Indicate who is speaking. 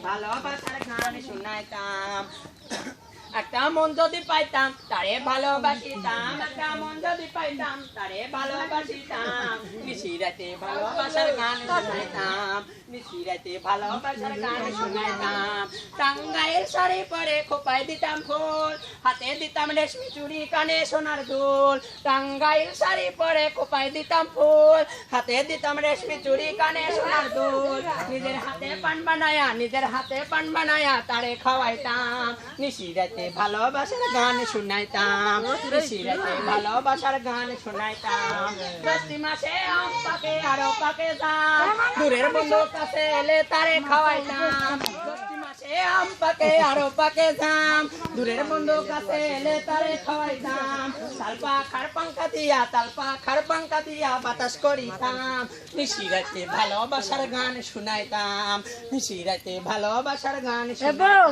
Speaker 1: ভালোবাসার গান শুনাইতাম একটা মন যদি পাইতাম তারে ভালোবাসিতাম একটা মন যদি পাইতাম তারে ভালোবাসিতাম নিশিরাতে ভালোবাসার গান শুনাইতাম নিশিরাতে ভালোবাসার গান শুনাইতাম টাঙ্গাইয়ের শাড়ি পরে খোপায় দিতাম ফুল হাতে দিতাম রেশমি চুড়ি কানে সোনার দুল টাঙ্গাইয়ের শাড়ি পরে খোপায় দিতাম ফুল হাতে দিতাম রেশমি চুড়ি কানে সোনার দুল নিজের হাতে পান বানায়া তারে খাওয়াইতাম নিশিরাতে ভালোবাসার গান শুনাইতাম নিশিরাতে ভালোবাসার গান শুনাইতাম জ্যৈষ্ঠ মাসে আম পাকে আরো পাকে জাম দূরের বন্ধু কাছে এলে তারে খাওয়াইতাম জ্যৈষ্ঠ মাসে আম পাকে আরো পাকে জাম দূরের বন্ধু কাছে এলে তারে খাওয়াইতাম তালপা খার পাঙ্কা দিয়া বাতাস করিতাম নিশিরাতে ভালোবাসার গান শুনাইতাম নিশিরাতে ভালোবাসার গান শুনাইতাম